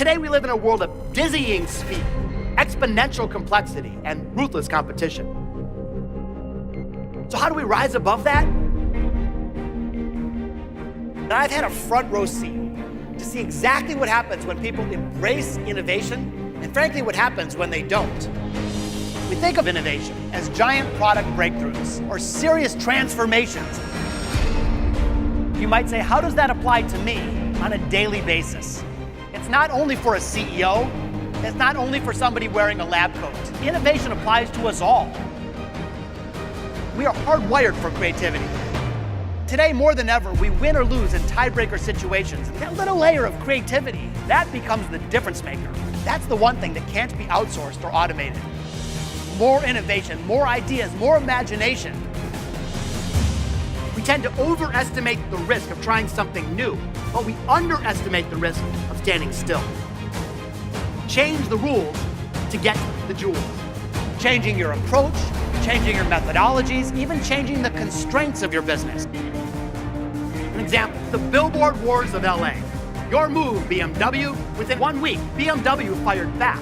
Today we live in a world of dizzying speed, exponential complexity, and ruthless competition. So how do we rise above that? And I've had a front row seat to see exactly what happens when people embrace innovation, and frankly, what happens when they don't. We think of innovation as giant product breakthroughs or serious transformations. You might say, how does that apply to me on a daily basis? It's not only for a CEO, it's not only for somebody wearing a lab coat. Innovation applies to us all. We are hardwired for creativity. Today, more than ever, we win or lose in tiebreaker situations. And that little layer of creativity, that becomes the difference maker. That's the one thing that can't be outsourced or automated. More innovation, more ideas, more imagination. We tend to overestimate the risk of trying something new, but we underestimate the risk of standing still. Change the rules to get the jewels. Changing your approach, changing your methodologies, even changing the constraints of your business. An example, the billboard wars of LA. Your move, BMW, within 1 week, BMW fired back.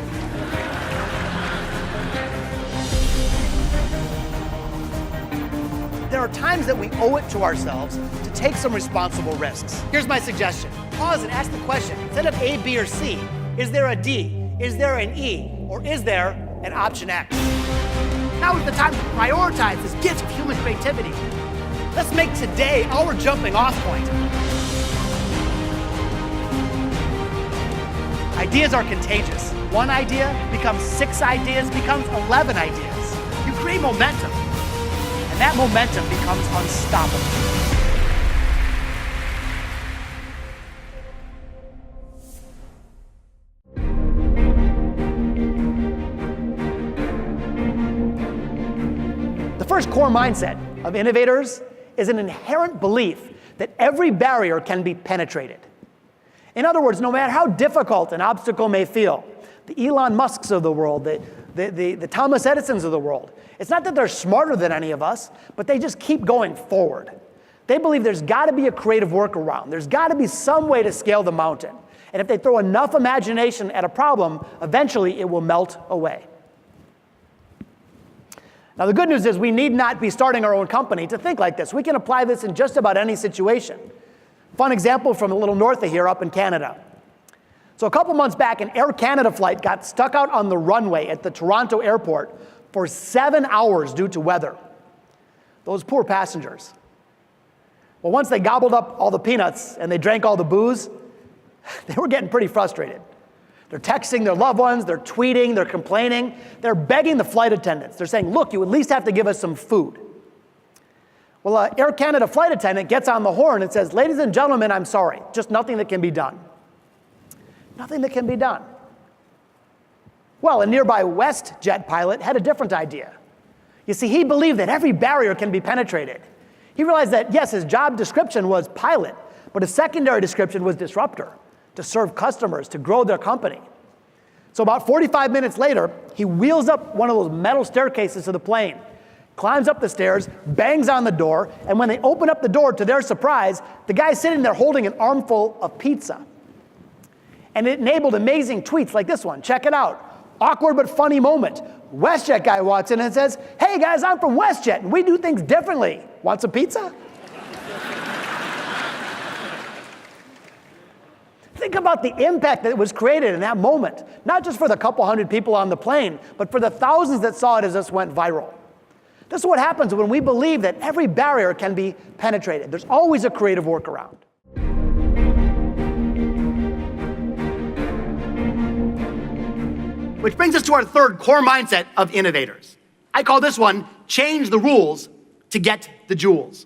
There are times that we owe it to ourselves to take some responsible risks. Here's my suggestion. Pause and ask the question, instead of A, B, or C, is there a D, is there an E, or is there an option X? Now is the time to prioritize this gift of human creativity. Let's make today our jumping off point. Ideas are contagious. One idea becomes 6 ideas, becomes 11 ideas. You create momentum, and that momentum becomes unstoppable. The first core mindset of innovators is an inherent belief that every barrier can be penetrated. In other words, no matter how difficult an obstacle may feel, the Elon Musks of the world, the Thomas Edisons of the world, it's not that they're smarter than any of us, but they just keep going forward. They believe there's got to be a creative workaround. There's got to be some way to scale the mountain. And if they throw enough imagination at a problem, eventually it will melt away. Now, the good news is we need not be starting our own company to think like this. We can apply this in just about any situation. Fun example from a little north of here up in Canada. So a couple months back, an Air Canada flight got stuck out on the runway at the Toronto airport for 7 hours due to weather. Those poor passengers. Well, once they gobbled up all the peanuts and they drank all the booze, they were getting pretty frustrated. They're texting their loved ones, they're tweeting, they're complaining, they're begging the flight attendants. They're saying, look, you at least have to give us some food. Well, an Air Canada flight attendant gets on the horn and says, ladies and gentlemen, I'm sorry, just nothing that can be done. Nothing that can be done. Well, a nearby WestJet pilot had a different idea. You see, he believed that every barrier can be penetrated. He realized that, yes, his job description was pilot, but his secondary description was disruptor, to serve customers, to grow their company. So about 45 minutes later, he wheels up one of those metal staircases to the plane, climbs up the stairs, bangs on the door, and when they open up the door, to their surprise, the guy's sitting there holding an armful of pizza. And it enabled amazing tweets like this one. Check it out. Awkward but funny moment. WestJet guy walks in and says, hey guys, I'm from WestJet, and we do things differently. Want some pizza? Think about the impact that was created in that moment, not just for the couple hundred people on the plane, but for the thousands that saw it as this went viral. This is what happens when we believe that every barrier can be penetrated. There's always a creative workaround. Which brings us to our third core mindset of innovators. I call this one, change the rules to get the jewels.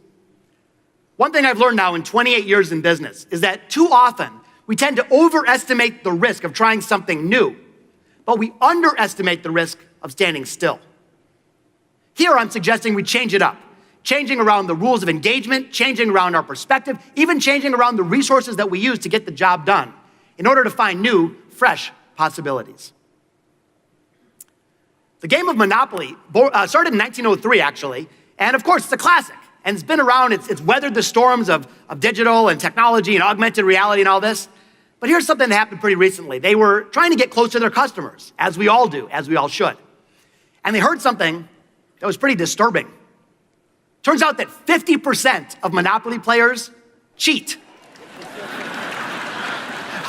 One thing I've learned now in 28 years in business is that too often, we tend to overestimate the risk of trying something new, but we underestimate the risk of standing still. Here, I'm suggesting we change it up, changing around the rules of engagement, changing around our perspective, even changing around the resources that we use to get the job done in order to find new, fresh possibilities. The game of Monopoly started in 1903, actually, and of course, it's a classic. And it's been around, it's weathered the storms of digital and technology and augmented reality and all this. But here's something that happened pretty recently. They were trying to get close to their customers, as we all do, as we all should. And they heard something that was pretty disturbing. Turns out that 50% of Monopoly players cheat.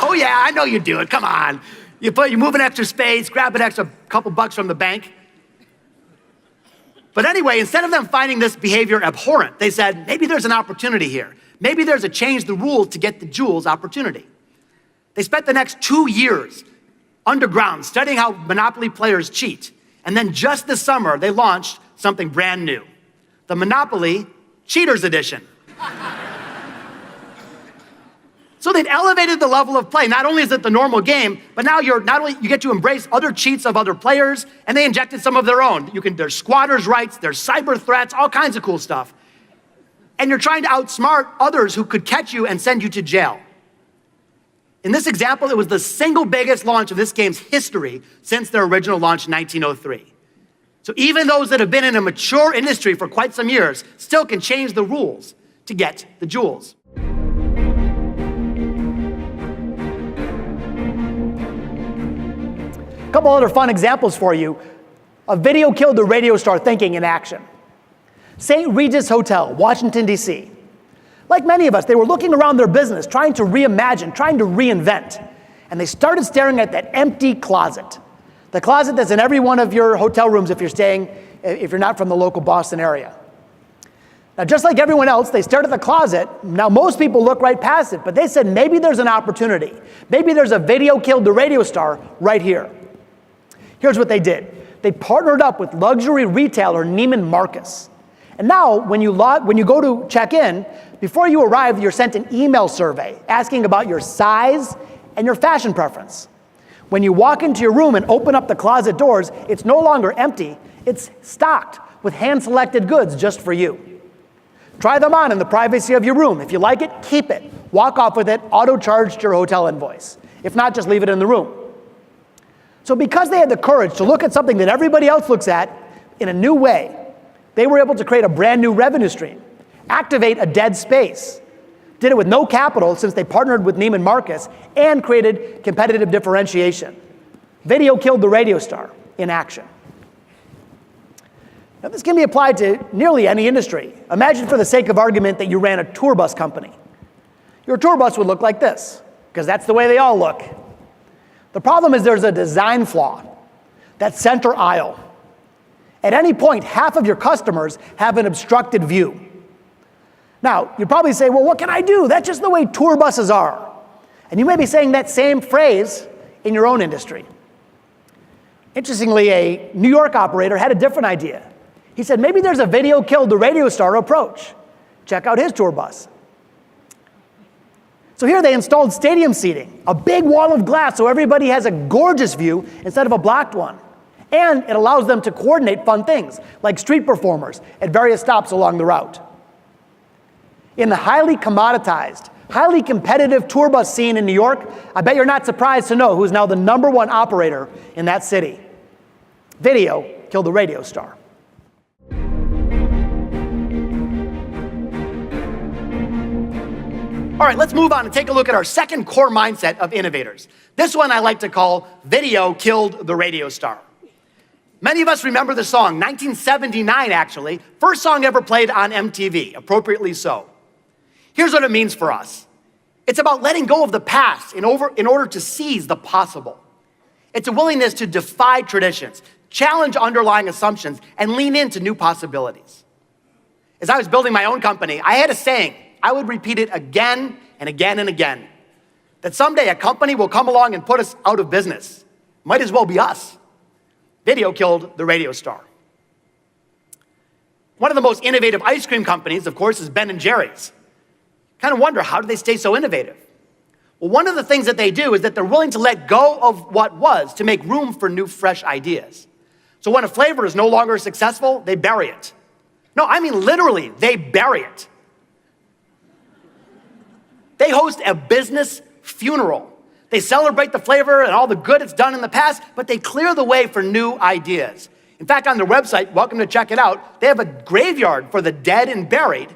Oh yeah, I know you do it, come on. You move an extra space, grab an extra couple bucks from the bank. But anyway, instead of them finding this behavior abhorrent, they said, maybe there's an opportunity here. Maybe there's a change the rules to get the jewels opportunity. They spent the next 2 years underground studying how Monopoly players cheat. And then just this summer, they launched something brand new, the Monopoly Cheaters Edition. So they've elevated the level of play. Not only is it the normal game, but now you get to embrace other cheats of other players, and they injected some of their own. There's squatters' rights, there's cyber threats, all kinds of cool stuff. And you're trying to outsmart others who could catch you and send you to jail. In this example, it was the single biggest launch of this game's history since their original launch in 1903. So even those that have been in a mature industry for quite some years still can change the rules to get the jewels. A couple other fun examples for you. A video killed the radio star thinking in action. St. Regis Hotel, Washington, D.C. Like many of us, they were looking around their business, trying to reimagine, trying to reinvent. And they started staring at that empty closet. The closet that's in every one of your hotel rooms if you're not from the local Boston area. Now, just like everyone else, they stared at the closet. Now, most people look right past it, but they said, maybe there's an opportunity. Maybe there's a video killed the radio star right here. Here's what they did. They partnered up with luxury retailer Neiman Marcus. And now, when you go to check in, before you arrive, you're sent an email survey asking about your size and your fashion preference. When you walk into your room and open up the closet doors, it's no longer empty, it's stocked with hand-selected goods just for you. Try them on in the privacy of your room. If you like it, keep it. Walk off with it, auto-charged your hotel invoice. If not, just leave it in the room. So because they had the courage to look at something that everybody else looks at in a new way, they were able to create a brand new revenue stream, activate a dead space, did it with no capital since they partnered with Neiman Marcus, and created competitive differentiation. Video killed the radio star in action. Now, this can be applied to nearly any industry. Imagine for the sake of argument that you ran a tour bus company. Your tour bus would look like this, because that's the way they all look. The problem is there's a design flaw, that center aisle. At any point, half of your customers have an obstructed view. Now, you'd probably say, well, what can I do? That's just the way tour buses are. And you may be saying that same phrase in your own industry. Interestingly, a New York operator had a different idea. He said, maybe there's a video killed the radio star approach. Check out his tour bus. So here they installed stadium seating, a big wall of glass so everybody has a gorgeous view instead of a blocked one. And it allows them to coordinate fun things, like street performers at various stops along the route. In the highly commoditized, highly competitive tour bus scene in New York, I bet you're not surprised to know who's now the #1 operator in that city. Video killed the radio star. All right, let's move on and take a look at our second core mindset of innovators. This one I like to call video killed the radio star. Many of us remember the song, 1979 actually, first song ever played on MTV, appropriately so. Here's what it means for us. It's about letting go of the past in order to seize the possible. It's a willingness to defy traditions, challenge underlying assumptions, and lean into new possibilities. As I was building my own company, I had a saying. I would repeat it again and again and again, that someday a company will come along and put us out of business. Might as well be us. Video killed the radio star. One of the most innovative ice cream companies, of course, is Ben & Jerry's. Kind of wonder, how do they stay so innovative? Well, one of the things that they do is that they're willing to let go of what was to make room for new, fresh ideas. So when a flavor is no longer successful, they bury it. No, I mean literally, they bury it. They host a business funeral. They celebrate the flavor and all the good it's done in the past, but they clear the way for new ideas. In fact, on their website, welcome to check it out, they have a graveyard for the dead and buried.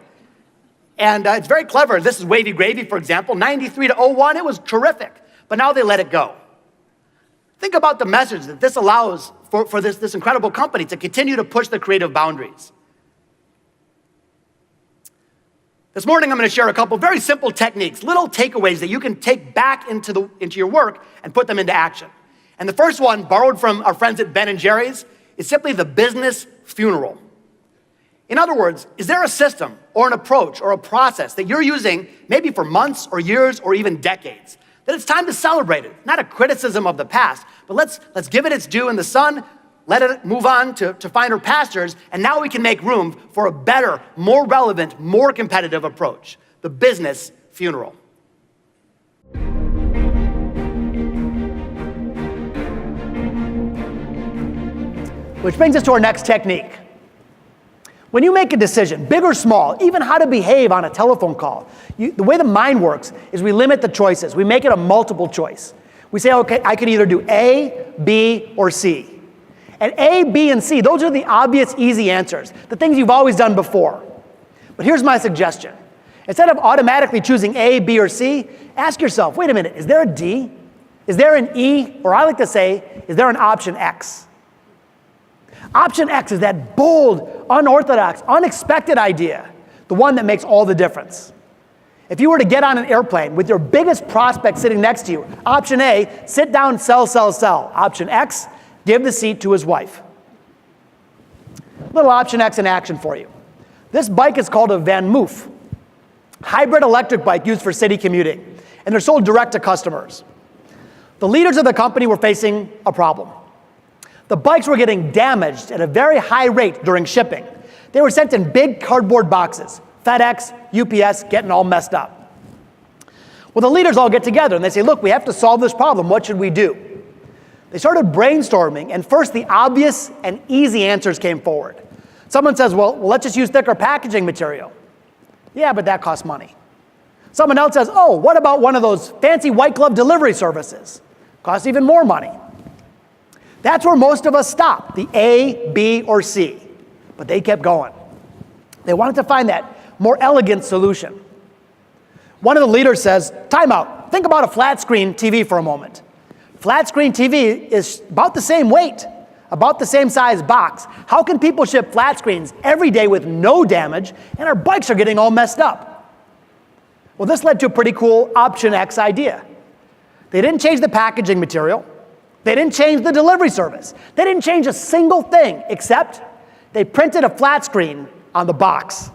And it's very clever. This is Wavy Gravy, for example. 93 to 01, it was terrific. but now they let it go. Think about the message that this allows for this incredible company to continue to push the creative boundaries. This morning, I'm going to share a couple very simple techniques, little takeaways that you can take back into your work and put them into action. And the first one, borrowed from our friends at Ben & Jerry's, is simply the business funeral. In other words, is there a system or an approach or a process that you're using maybe for months or years or even decades that it's time to celebrate it? Not a criticism of the past, but let's give it its due in the sun, let it move on to finer pastures, and now we can make room for a better, more relevant, more competitive approach, the business funeral. Which brings us to our next technique. When you make a decision, big or small, even how to behave on a telephone call, the way the mind works is we limit the choices. We make it a multiple choice. We say, okay, I could either do A, B, or C. And A, B, and C, those are the obvious, easy answers, the things you've always done before. But here's my suggestion. Instead of automatically choosing A, B, or C, ask yourself, wait a minute, is there a D? Is there an E? Or I like to say, is there an option X? Option X is that bold, unorthodox, unexpected idea, the one that makes all the difference. If you were to get on an airplane with your biggest prospect sitting next to you, option A, sit down, sell, sell, sell. Option X, give the seat to his wife. Little option X in action for you. This bike is called a Van Moof, hybrid electric bike used for city commuting, and they're sold direct to customers. The leaders of the company were facing a problem. The bikes were getting damaged at a very high rate during shipping. They were sent in big cardboard boxes. FedEx, UPS, getting all messed up. Well, the leaders all get together and they say, look, we have to solve this problem. What should we do? They started brainstorming, and first the obvious and easy answers came forward. Someone says, well, let's just use thicker packaging material. Yeah, but that costs money. Someone else says, oh, what about one of those fancy white glove delivery services? Costs even more money. That's where most of us stop, the A, B, or C. But they kept going. They wanted to find that more elegant solution. One of the leaders says, time out. Think about a flat screen TV for a moment. Flat screen TV is about the same weight, about the same size box. How can people ship flat screens every day with no damage and our bikes are getting all messed up? Well, this led to a pretty cool option X idea. They didn't change the packaging material. They didn't change the delivery service. They didn't change a single thing, except they printed a flat screen on the box.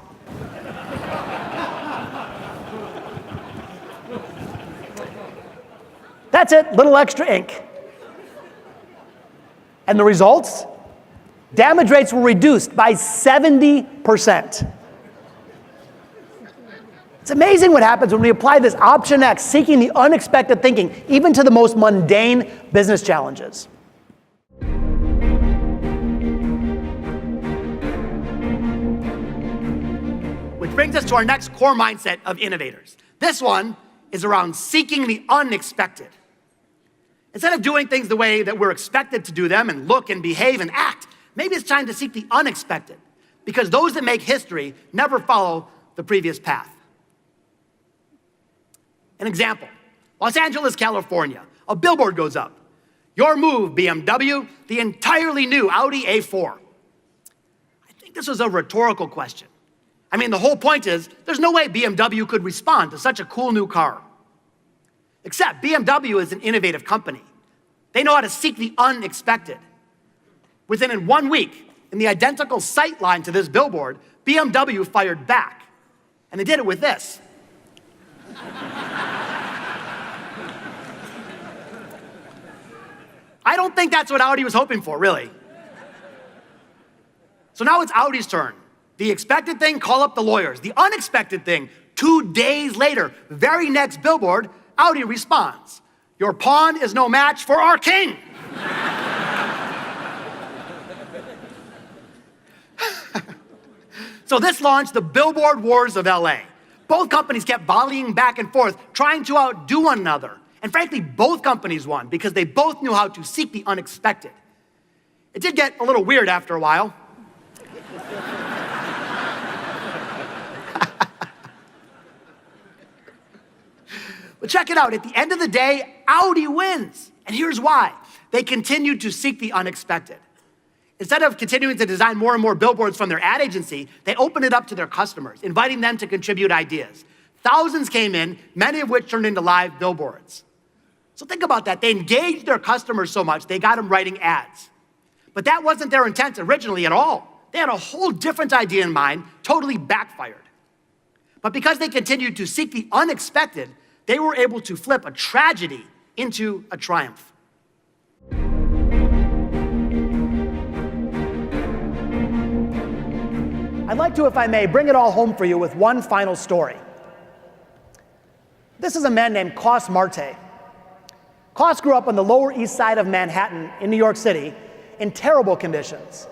That's it, little extra ink. And the results? Damage rates were reduced by 70%. It's amazing what happens when we apply this option X, seeking the unexpected thinking, even to the most mundane business challenges. Which brings us to our next core mindset of innovators. This one is around seeking the unexpected. Instead of doing things the way that we're expected to do them and look and behave and act, maybe it's time to seek the unexpected, because those that make history never follow the previous path. An example, Los Angeles, California, a billboard goes up. Your move, BMW, the entirely new Audi A4. I think this was a rhetorical question. I mean, the whole point is, there's no way BMW could respond to such a cool new car. Except BMW is an innovative company. They know how to seek the unexpected. Within 1 week, in the identical sight line to this billboard, BMW fired back. And they did it with this. I don't think that's what Audi was hoping for, really. So now it's Audi's turn. The expected thing, call up the lawyers. The unexpected thing, 2 days later, very next billboard, Audi responds, your pawn is no match for our king. So this launched the billboard wars of LA. Both companies kept volleying back and forth, trying to outdo one another. And frankly, both companies won because they both knew how to seek the unexpected. It did get a little weird after a while. But check it out. At the end of the day, Audi wins. And here's why. They continued to seek the unexpected. Instead of continuing to design more and more billboards from their ad agency, they opened it up to their customers, inviting them to contribute ideas. Thousands came in, many of which turned into live billboards. So think about that. They engaged their customers so much, they got them writing ads. But that wasn't their intent originally at all. They had a whole different idea in mind, totally backfired. But because they continued to seek the unexpected, they were able to flip a tragedy into a triumph. I'd like to, if I may, bring it all home for you with one final story. This is a man named Kos Marte. Kos grew up on the Lower East Side of Manhattan in New York City in terrible conditions.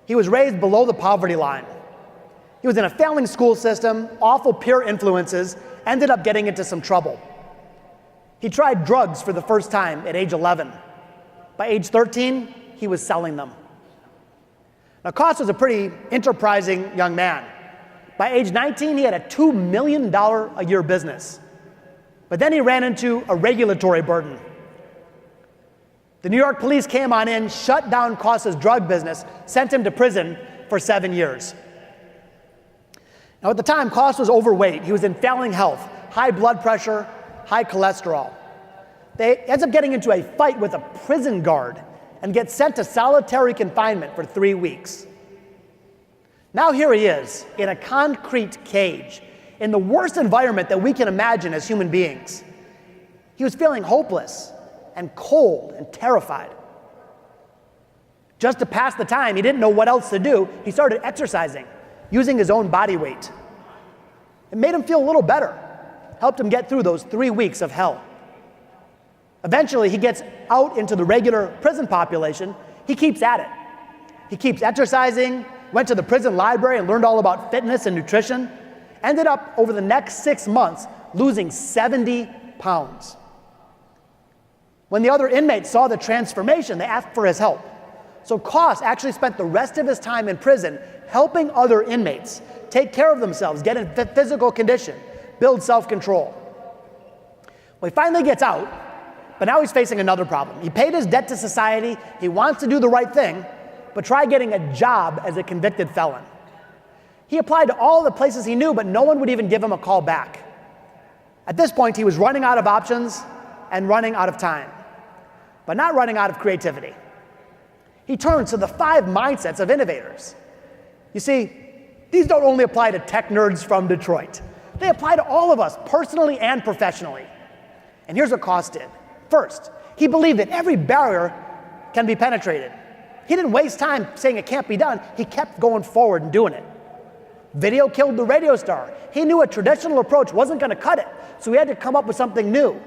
He was raised below the poverty line. He was in a failing school system, awful peer influences, ended up getting into some trouble. He tried drugs for the first time at age 11. By age 13, he was selling them. Now, Kos was a pretty enterprising young man. By age 19, he had a $2 million a year business. But then he ran into a regulatory burden. The New York police came on in, shut down Kos's drug business, sent him to prison for 7 years. Now, at the time, Kos was overweight. He was in failing health, high blood pressure, high cholesterol. They ends up getting into a fight with a prison guard and get sent to solitary confinement for 3 weeks. Now here he is in a concrete cage in the worst environment that we can imagine as human beings. He was feeling hopeless and cold and terrified. Just to pass the time, he didn't know what else to do. He started exercising, using his own body weight. It made him feel a little better, helped him get through those 3 weeks of hell. Eventually, he gets out into the regular prison population. He keeps at it. He keeps exercising, went to the prison library and learned all about fitness and nutrition, ended up over the next 6 months losing 70 pounds. When the other inmates saw the transformation, they asked for his help. So Kos actually spent the rest of his time in prison helping other inmates take care of themselves, get in physical condition, build self-control. Well, he finally gets out, but now he's facing another problem. He paid his debt to society, he wants to do the right thing, but try getting a job as a convicted felon. He applied to all the places he knew, but no one would even give him a call back. At this point, he was running out of options and running out of time, but not running out of creativity. He turns to the 5 mindsets of innovators. You see, these don't only apply to tech nerds from Detroit. They apply to all of us, personally and professionally. And here's what Kos did. First, he believed that every barrier can be penetrated. He didn't waste time saying it can't be done. He kept going forward and doing it. Video killed the radio star. He knew a traditional approach wasn't going to cut it, so he had to come up with something new.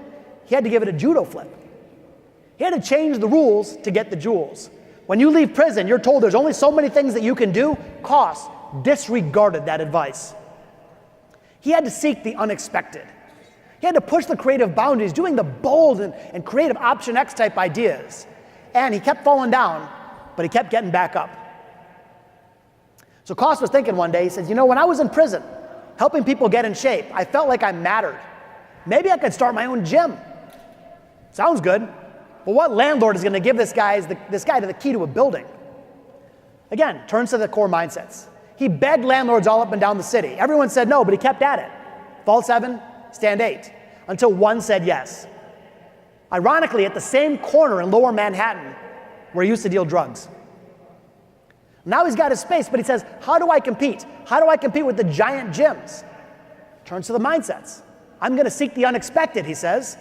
He had to give it a judo flip. He had to change the rules to get the jewels. When you leave prison, you're told there's only so many things that you can do. Kos disregarded that advice. He had to seek the unexpected. He had to push the creative boundaries, doing the bold and creative Option X type ideas. And he kept falling down, but he kept getting back up. So Kos was thinking one day, he says, you know, when I was in prison, helping people get in shape, I felt like I mattered. Maybe I could start my own gym. Sounds good. But what landlord is going to give this guy the key to a building? Again, turns to the core mindsets. He begged landlords all up and down the city. Everyone said no, but he kept at it. Fall 7, stand 8, until one said yes. Ironically, at the same corner in Lower Manhattan where he used to deal drugs. Now he's got his space, but he says, how do I compete? How do I compete with the giant gyms? Turns to the mindsets. I'm going to seek the unexpected, he says.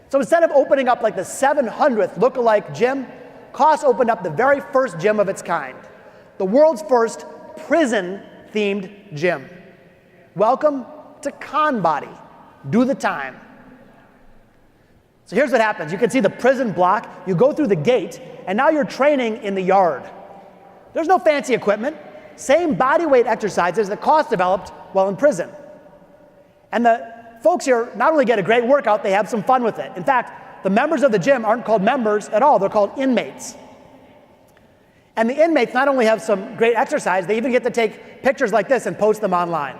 So instead of opening up like the 700th lookalike gym, Kos opened up the very first gym of its kind, the world's first prison-themed gym. Welcome to Con Body. Do the time. So here's what happens. You can see the prison block. You go through the gate, and now you're training in the yard. There's no fancy equipment. Same body weight exercises that Kos developed while in prison. And the folks here not only get a great workout, they have some fun with it. In fact, the members of the gym aren't called members at all. They're called inmates. And the inmates not only have some great exercise, they even get to take pictures like this and post them online.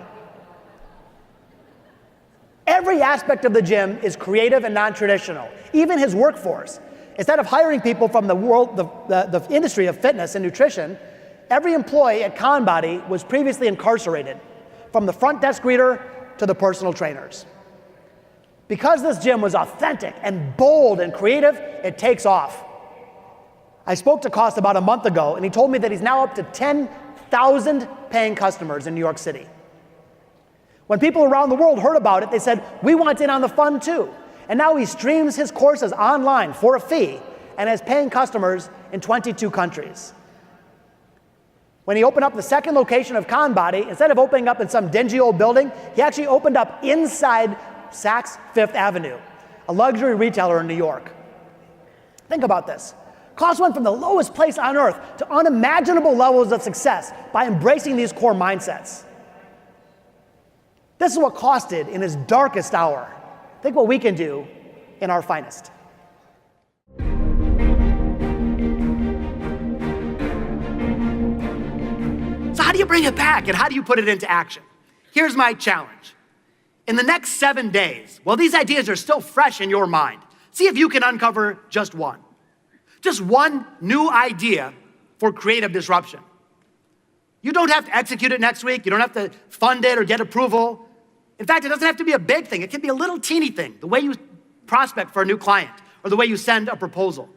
Every aspect of the gym is creative and non-traditional, even his workforce. Instead of hiring people from the industry of fitness and nutrition, every employee at ConBody was previously incarcerated, from the front desk greeter to the personal trainers. Because this gym was authentic and bold and creative, it takes off. I spoke to Cost about a month ago, and he told me that he's now up to 10,000 paying customers in New York City. When people around the world heard about it, they said, we want in on the fun too. And now he streams his courses online for a fee and has paying customers in 22 countries. When he opened up the second location of ConBody, instead of opening up in some dingy old building, he actually opened up inside Saks Fifth Avenue, a luxury retailer in New York. Think about this. Cost went from the lowest place on earth to unimaginable levels of success by embracing these core mindsets. This is what Cost did in his darkest hour. Think what we can do in our finest. So how do you bring it back and how do you put it into action? Here's my challenge. In the next 7 days, while these ideas are still fresh in your mind, see if you can uncover just one. Just one new idea for creative disruption. You don't have to execute it next week. You don't have to fund it or get approval. In fact, it doesn't have to be a big thing. It can be a little teeny thing, the way you prospect for a new client or the way you send a proposal.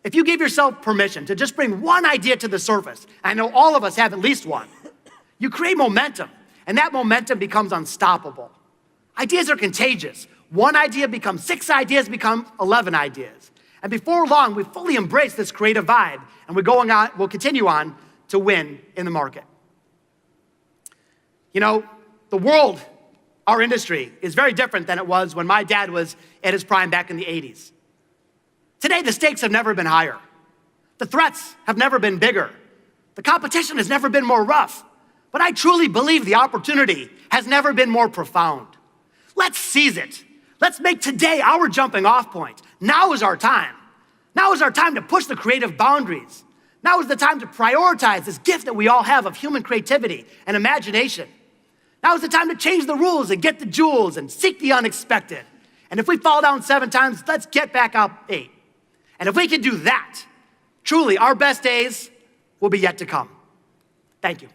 If you give yourself permission to just bring one idea to the surface, I know all of us have at least one, you create momentum, and that momentum becomes unstoppable. Ideas are contagious. One idea becomes 6 ideas, become 11 ideas. And before long, we fully embrace this creative vibe, and we'll continue on to win in the market. You know, the world, our industry, is very different than it was when my dad was at his prime back in the 80s. Today, the stakes have never been higher. The threats have never been bigger. The competition has never been more rough. But I truly believe the opportunity has never been more profound. Let's seize it. Let's make today our jumping off point. Now is our time. Now is our time to push the creative boundaries. Now is the time to prioritize this gift that we all have of human creativity and imagination. Now is the time to change the rules and get the jewels and seek the unexpected. And if we fall down 7 times, let's get back up 8. And if we can do that, truly our best days will be yet to come. Thank you.